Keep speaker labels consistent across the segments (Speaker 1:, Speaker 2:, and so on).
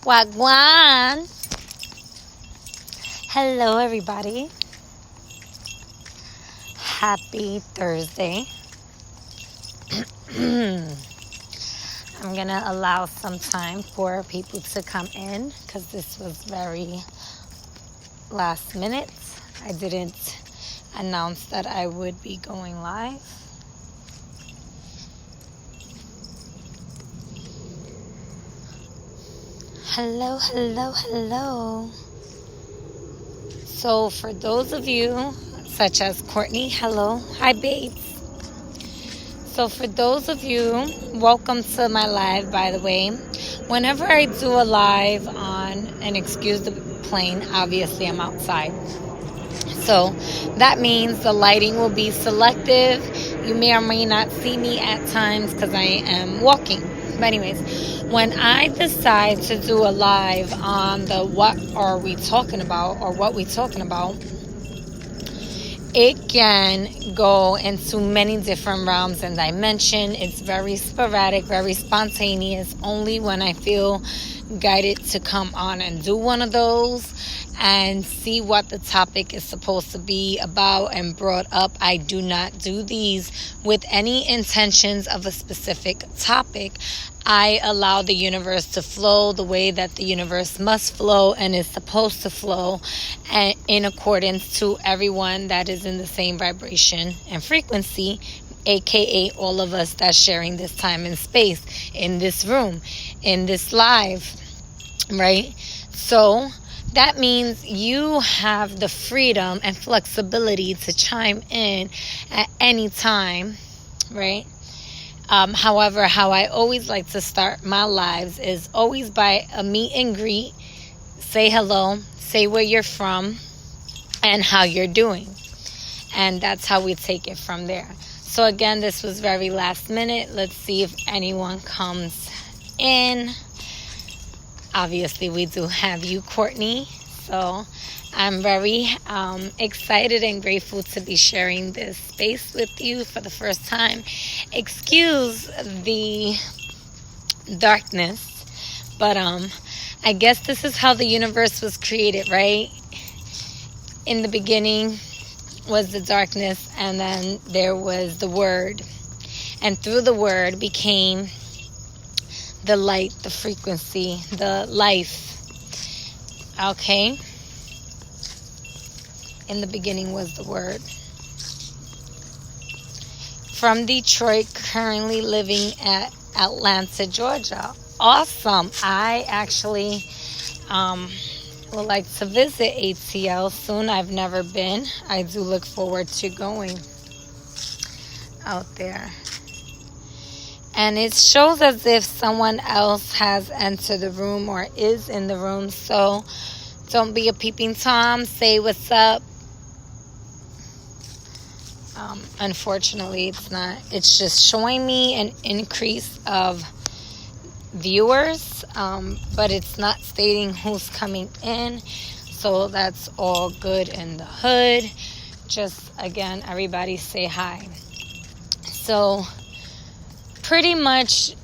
Speaker 1: Wagwan. Hello, everybody. Happy Thursday. I'm going to allow some time for people to come in because this was very last minute. I didn't announce that I would be going live. Hello, hello, hello. So for those of you, such as Courtney, hello, hi babes. So for those of you, welcome to my live, by the way. Whenever I do a live on, and excuse the plane, obviously I'm outside. So that means the lighting will be selective. You may or may not see me at times because I am walking. But anyways, when I decide to do a live on the what are we talking about or what we talking about, it can go into many different realms and dimension. It's very sporadic, very spontaneous, only when I feel guided to come on and do one of those and see what the topic is supposed to be about and brought up. I do not do these with any intentions of a specific topic. I allow the universe to flow the way that the universe must flow and is supposed to flow, and in accordance to everyone that is in the same vibration and frequency, aka all of us that's sharing this time and space in this room, in this live, right? So that means you have the freedom and flexibility to chime in at any time, right? However, how I always like to start my lives is always by a meet and greet. Say hello, say where you're from, and how you're doing. And that's how we take it from there. So again, this was very last minute. Let's see if anyone comes in. Obviously, we do have you, Courtney. So I'm very excited and grateful to be sharing this space with you for the first time. Excuse the darkness, but I guess this is how the universe was created, right? In the beginning was the darkness, and then there was the word. And through the word became the light, the frequency, the life. Okay? In the beginning was the word. From Detroit, currently living at Atlanta, Georgia. Awesome. I actually would like to visit ATL soon. I've never been. I do look forward to going out there. And it shows as if someone else has entered the room or is in the room. So don't be a peeping Tom. Say what's up. Unfortunately, it's not. It's just showing me an increase of viewers. But it's not stating who's coming in. So that's all good in the hood. Just, again, everybody say hi. So pretty much,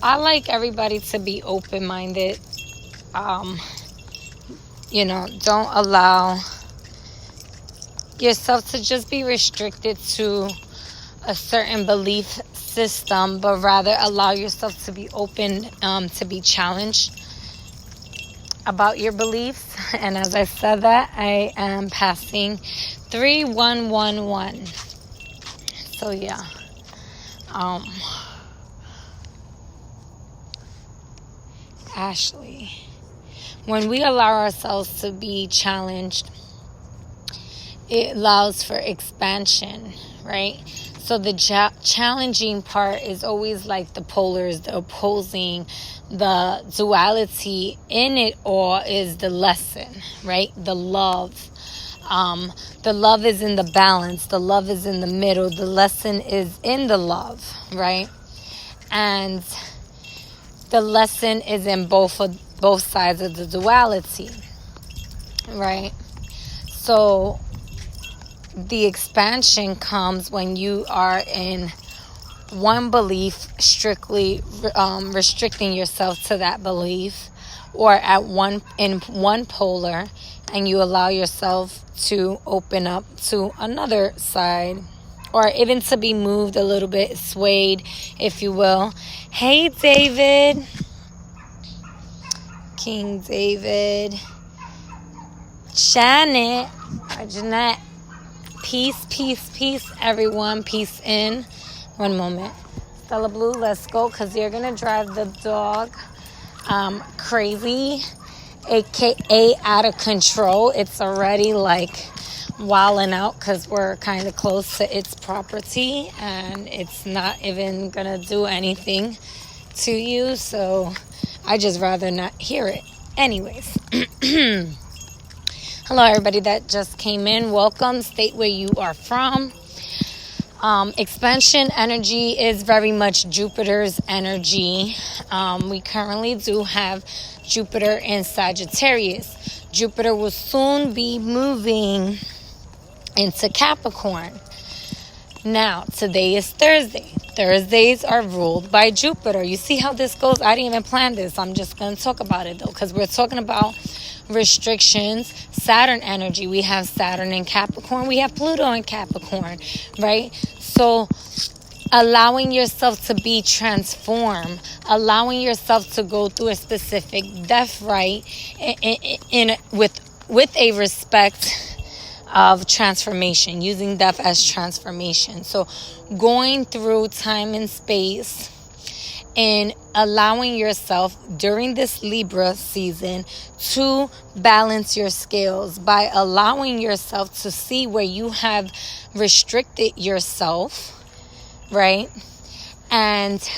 Speaker 1: I like everybody to be open-minded. Don't allow yourself to just be restricted to a certain belief system, but rather allow yourself to be open, to be challenged about your beliefs. And as I said that, I am passing 3111. So yeah. Ashley, when we allow ourselves to be challenged, it allows for expansion, right? So the challenging part is always like the polars, the opposing, the duality in it all is the lesson, right? The love. The love is in the balance. The love is in the middle. The lesson is in the love, right? And the lesson is in both sides of the duality, right? So the expansion comes when you are in one belief, strictly restricting yourself to that belief, or at one polar, and you allow yourself to open up to another side, or even to be moved a little bit, swayed, if you will. Hey, David. King David. Janet. Jeanette. Peace, peace, peace, everyone. Peace in. One moment. Stella Blue, let's go, because you're going to drive the dog crazy, aka out of control. It's already like wilding out because we're kind of close to its property, and it's not even going to do anything to you, so I just rather not hear it. Anyways. Hello, everybody that just came in. Welcome. State where you are from. Expansion energy is very much Jupiter's energy. We currently do have Jupiter in Sagittarius. Jupiter will soon be moving into Capricorn. Now, today is Thursday. Thursdays are ruled by Jupiter. You see how this goes? I didn't even plan this. I'm just going to talk about it, though, because we're talking about restrictions. Saturn energy. We have Saturn in Capricorn. We have Pluto in Capricorn, right? So allowing yourself to be transformed, allowing yourself to go through a specific death right with a respect of transformation, using death as transformation. So going through time and space and allowing yourself during this Libra season to balance your scales by allowing yourself to see where you have restricted yourself, right? And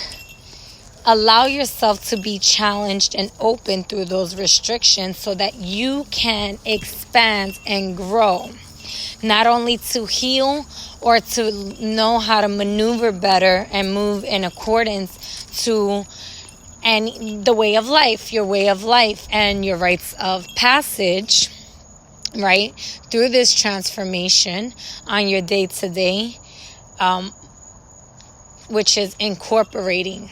Speaker 1: allow yourself to be challenged and open through those restrictions so that you can expand and grow. Not only to heal or to know how to maneuver better and move in accordance to the way of life, your way of life and your rites of passage, right? Through this transformation on your day-to-day, which is incorporating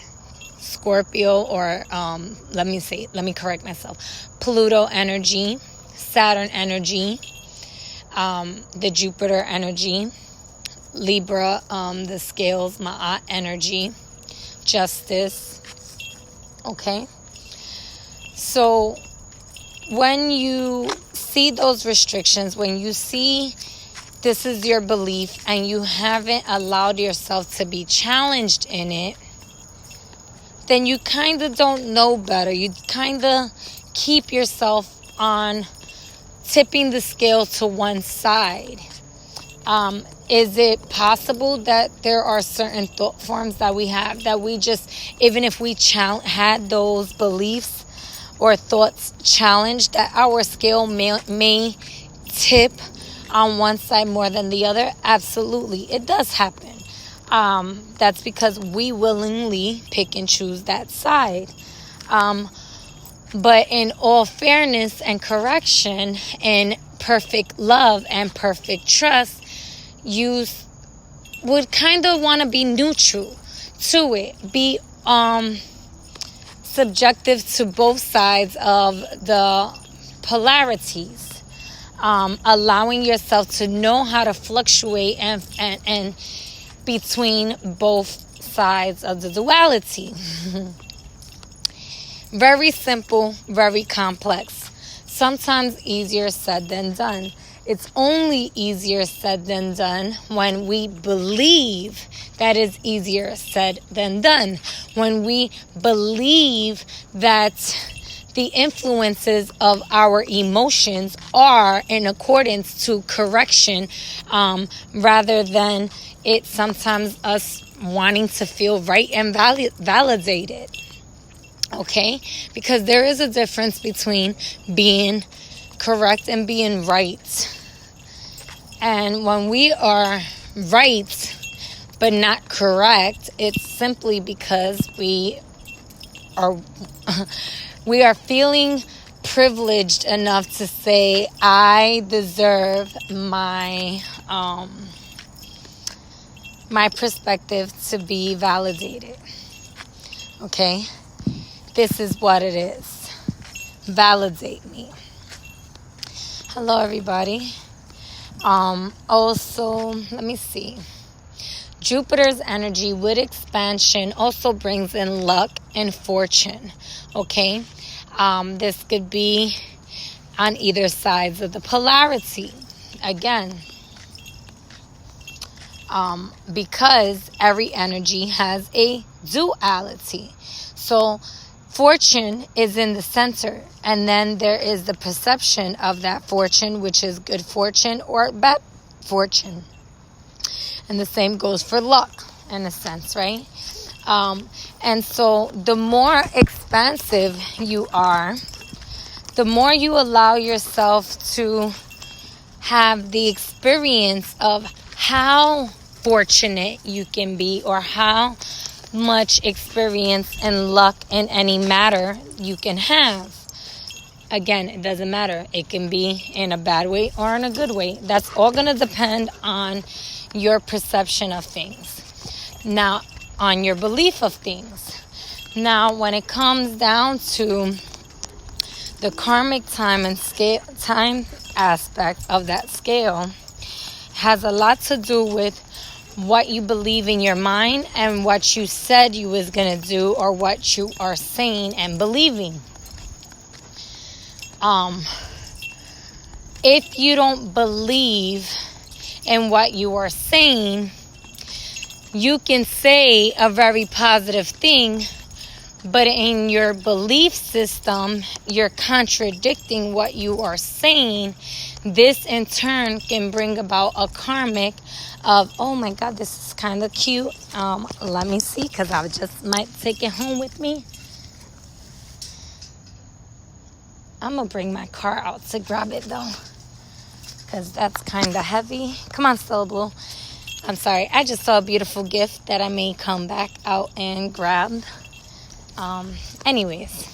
Speaker 1: Scorpio or let me correct myself. Pluto energy, Saturn energy, the Jupiter energy, Libra, the scales, Ma'at energy, justice. Okay. So when you see those restrictions, when you see this is your belief and you haven't allowed yourself to be challenged in it, then you kind of don't know better. You kind of keep yourself on tipping the scale to one side. Is it possible that there are certain thought forms that we have that we just, even if we had those beliefs or thoughts challenged, that our scale may tip on one side more than the other? Absolutely. It does happen. That's because we willingly pick and choose that side. But in all fairness and correction and perfect love and perfect trust, you would kind of want to be neutral to it. Be subjective to both sides of the polarities. Allowing yourself to know how to fluctuate and between both sides of the duality. Very simple, very complex. Sometimes easier said than done. It's only easier said than done when we believe that is easier said than done. When we believe that the influences of our emotions are in accordance to correction, rather than it sometimes us wanting to feel right and validated. Okay? Because there is a difference between being correct and being right. And when we are right but not correct, it's simply because we are feeling privileged enough to say, I deserve my perspective to be validated. Okay? This is what it is. validate me. Hello, everybody. Also, let me see. Jupiter's energy with expansion also brings in luck and fortune. Okay? This could be on either sides of the polarity. Again, because every energy has a duality. So fortune is in the center, and then there is the perception of that fortune, which is good fortune or bad fortune. And the same goes for luck, in a sense, right? And so the more expansive you are, the more you allow yourself to have the experience of how fortunate you can be, or how much experience and luck in any matter you can have. Again, it doesn't matter. It can be in a bad way or in a good way. That's all going to depend on your perception of things. Now, on your belief of things. Now, when it comes down to the karmic time and scale, time aspect of that scale, has a lot to do with what you believe in your mind and what you said you was going to do, or what you are saying and believing. If you don't believe in what you are saying, you can say a very positive thing, but in your belief system, you're contradicting what you are saying. This in turn can bring about a karmic of, oh my God, this is kind of cute. Let me see, because I just might take it home with me. I'm going to bring my car out to grab it though, because that's kind of heavy. Come on, Stella Blue. I'm sorry. I just saw a beautiful gift that I may come back out and grab. Anyways,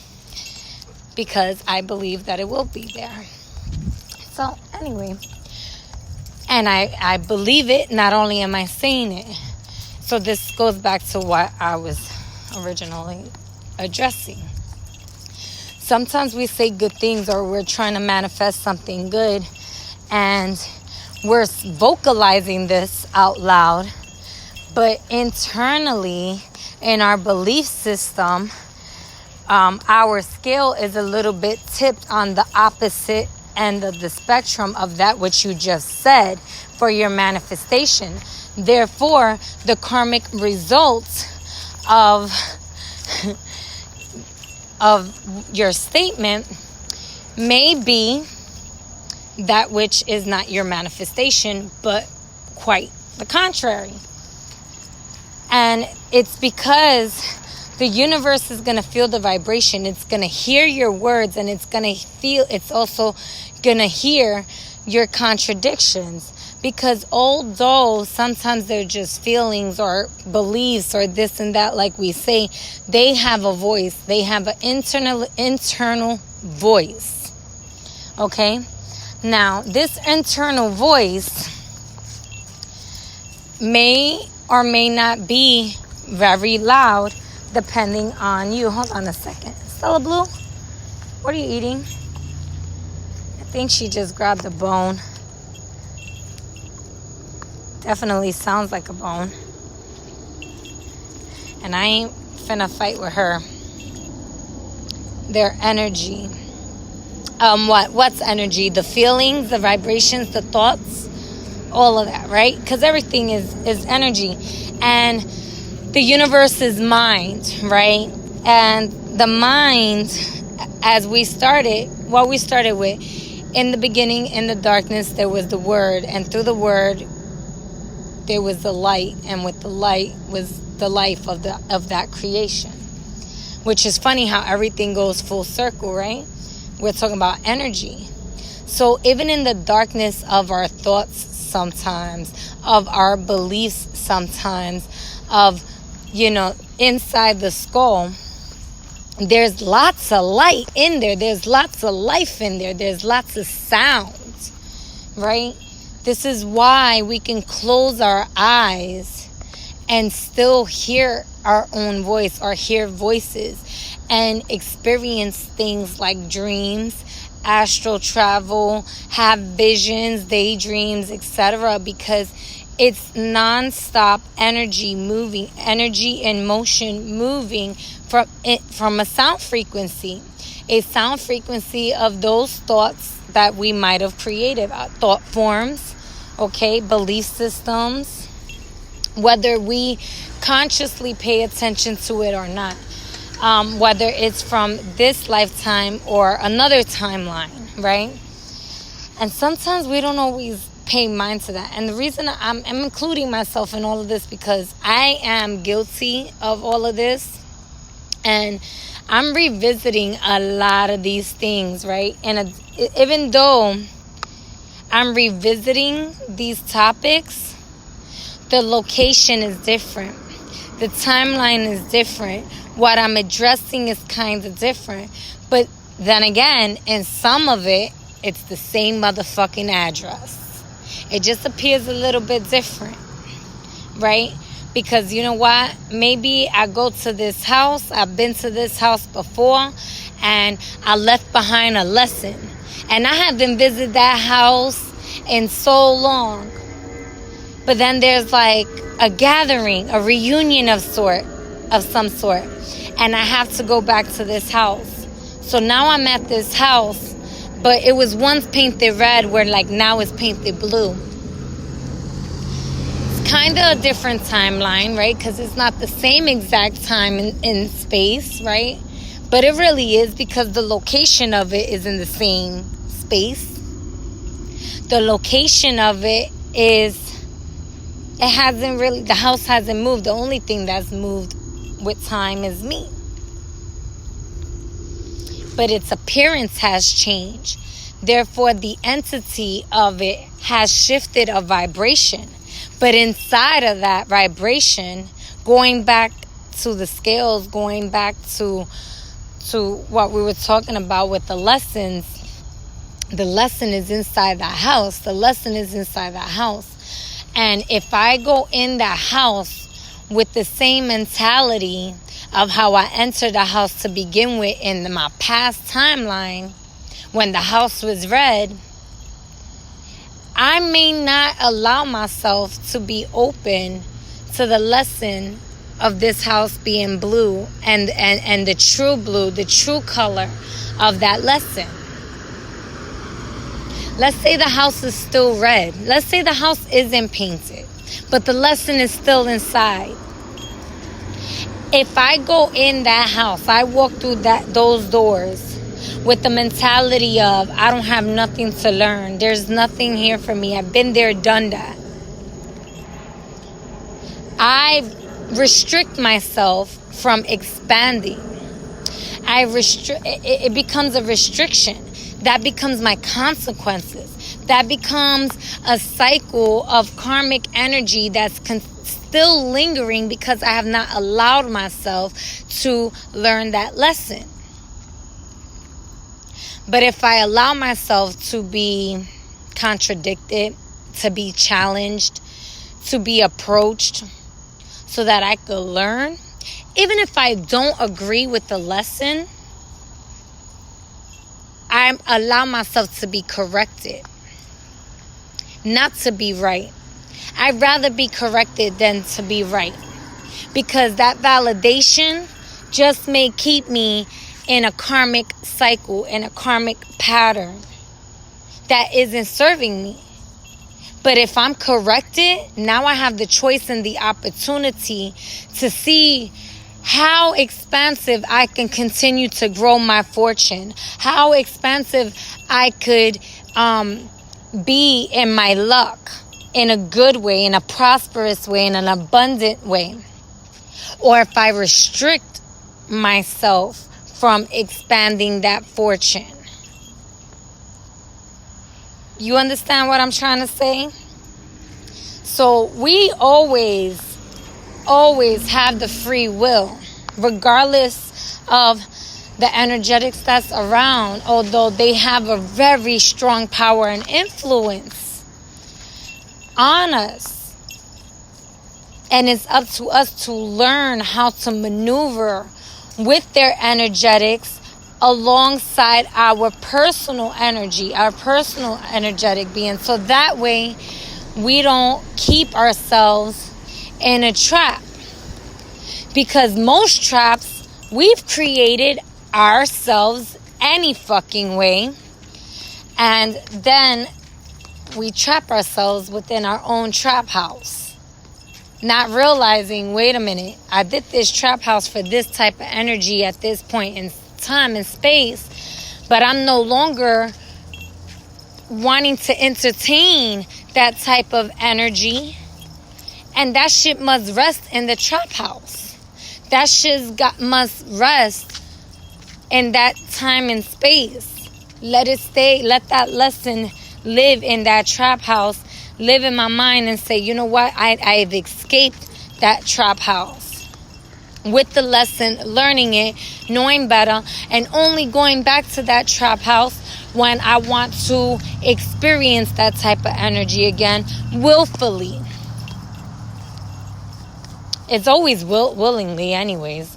Speaker 1: because I believe that it will be there. So anyway, and I believe it. Not only am I saying it. So this goes back to what I was originally addressing. Sometimes we say good things, or we're trying to manifest something good, and we're vocalizing this out loud, but internally in our belief system, our scale is a little bit tipped on the opposite end of the spectrum of that which you just said for your manifestation. Therefore, the karmic results of your statement may be that which is not your manifestation, but quite the contrary. And it's because the universe is going to feel the vibration. It's going to hear your words, and it's going to feel, it's also going to hear your contradictions. Because although sometimes they're just feelings or beliefs or this and that, like we say, they have a voice. They have an internal voice. Okay? Now, this internal voice may or may not be very loud, depending on you. Hold on a second. Stella Blue, what are you eating? I think she just grabbed a bone. Definitely sounds like a bone. And I ain't finna fight with her. Their energy. What's energy? The feelings, the vibrations, the thoughts, all of that, right? Because everything is energy. And the universe is mind, right? And the mind, as we started, what we started with, in the beginning, in the darkness, there was the word. And through the word, there was the light, and with the light was the life of that creation. Which is funny how everything goes full circle, right? We're talking about energy. So even in the darkness of our thoughts sometimes, of our beliefs sometimes, of, inside the skull, there's lots of light in there. There's lots of life in there. There's lots of sound, right? This is why we can close our eyes and still hear our own voice, or hear voices. and experience things like dreams, astral travel, have visions, daydreams, etc. because it's non-stop energy moving, energy and motion moving from a sound frequency. A sound frequency of those thoughts that we might have created, thought forms, okay, belief systems, whether we consciously pay attention to it or not, whether it's from this lifetime or another timeline, right? And sometimes we don't always pay mind to that. And the reason I'm including myself in all of this because I am guilty of all of this. And I'm revisiting a lot of these things, right? And even though I'm revisiting these topics, the location is different. The timeline is different. What I'm addressing is kind of different. But then again, in some of it, it's the same motherfucking address. It just appears a little bit different, right? Because you know what? Maybe I go to this house. I've been to this house before. And I left behind a lesson. And I haven't visited that house in so long. But then there's like a gathering, a reunion of some sort. And I have to go back to this house. So now I'm at this house. But it was once painted red where like now it's painted blue. Kind of a different timeline, right? Because it's not the same exact time in space, right? But it really is because the location of it is in the same space. The location of it is, the house hasn't moved. The only thing that's moved with time is me. But its appearance has changed. Therefore, the entity of it has shifted a vibration. But inside of that vibration, going back to the scales, going back to what we were talking about with the lessons, the lesson is inside that house. The lesson is inside that house. And if I go in that house with the same mentality of how I entered the house to begin with in my past timeline, when the house was red, I may not allow myself to be open to the lesson of this house being blue and the true blue, the true color of that lesson. Let's say the house is still red. Let's say the house isn't painted, but the lesson is still inside. If I go in that house, I walk through those doors with the mentality of, I don't have nothing to learn. There's nothing here for me. I've been there, done that. I restrict myself from expanding. It becomes a restriction. That becomes my consequences. That becomes a cycle of karmic energy that's still lingering because I have not allowed myself to learn that lesson. But if I allow myself to be contradicted, to be challenged, to be approached so that I could learn, even if I don't agree with the lesson, I allow myself to be corrected, not to be right. I'd rather be corrected than to be right, because that validation just may keep me in a karmic cycle, in a karmic pattern that isn't serving me. But if I'm corrected, now I have the choice and the opportunity to see how expansive I can continue to grow my fortune, how expansive I could be in my luck, in a good way, in a prosperous way, in an abundant way. Or if I restrict myself from expanding that fortune. You understand what I'm trying to say? So we always have the free will, regardless of the energetics that's around, although they have a very strong power and influence on us. And it's up to us to learn how to maneuver with their energetics alongside our personal energy, our personal energetic being. So that way we don't keep ourselves in a trap. Because most traps we've created ourselves any fucking way. And then we trap ourselves within our own trap house. Not realizing, wait a minute, I did this trap house for this type of energy at this point in time and space, but I'm no longer wanting to entertain that type of energy, and that shit must rest in the trap house. That shit must rest in that time and space. Let it stay, let that lesson live in that trap house, live in my mind, and say, you know what, I've escaped that trap house. With the lesson, learning it, knowing better, and only going back to that trap house when I want to experience that type of energy again, willfully. It's always willingly anyways,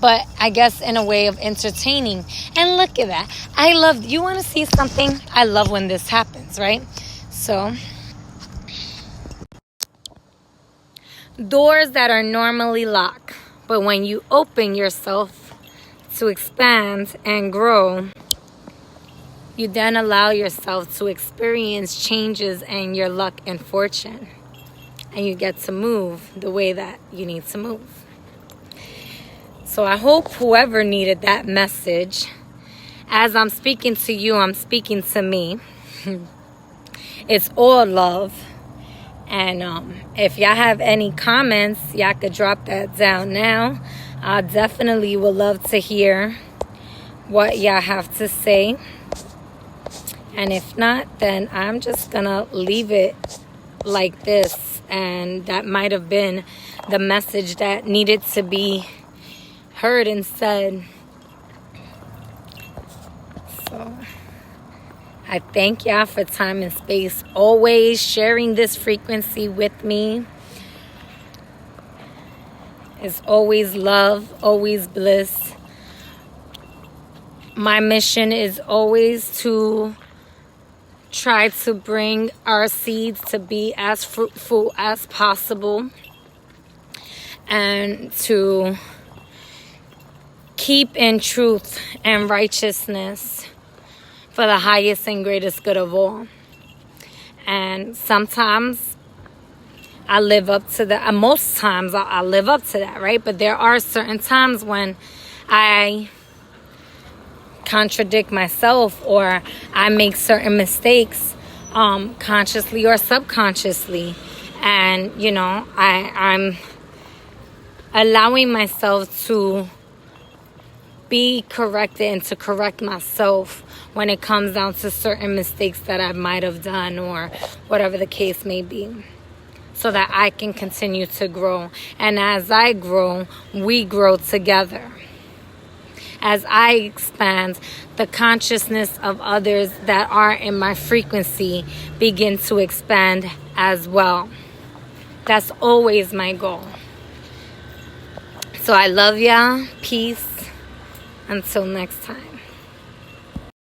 Speaker 1: but I guess in a way of entertaining. And look at that. I love, you want to see something? I love when this happens, right? So, doors that are normally locked, but when you open yourself to expand and grow, you then allow yourself to experience changes in your luck and fortune. And you get to move the way that you need to move. So I hope whoever needed that message, as I'm speaking to you, I'm speaking to me. It's all love. And if y'all have any comments, y'all could drop that down now. I definitely would love to hear what y'all have to say. And if not, then I'm just going to leave it like this. And that might have been the message that needed to be heard and said. So I thank y'all for time and space, always sharing this frequency with me. It's always love, always bliss. My mission is always to try to bring our seeds to be as fruitful as possible, and to keep in truth and righteousness for the highest and greatest good of all. And sometimes I live up to that. Most times I live up to that, right? But there are certain times when I contradict myself, or I make certain mistakes, consciously or subconsciously. And, you know, I'm allowing myself to be corrected and to correct myself when it comes down to certain mistakes that I might have done, or whatever the case may be, so that I can continue to grow. And as I grow, we grow together. As I expand, the consciousness of others that are in my frequency begin to expand as well. That's always my goal. So I love y'all. Peace. Until next time.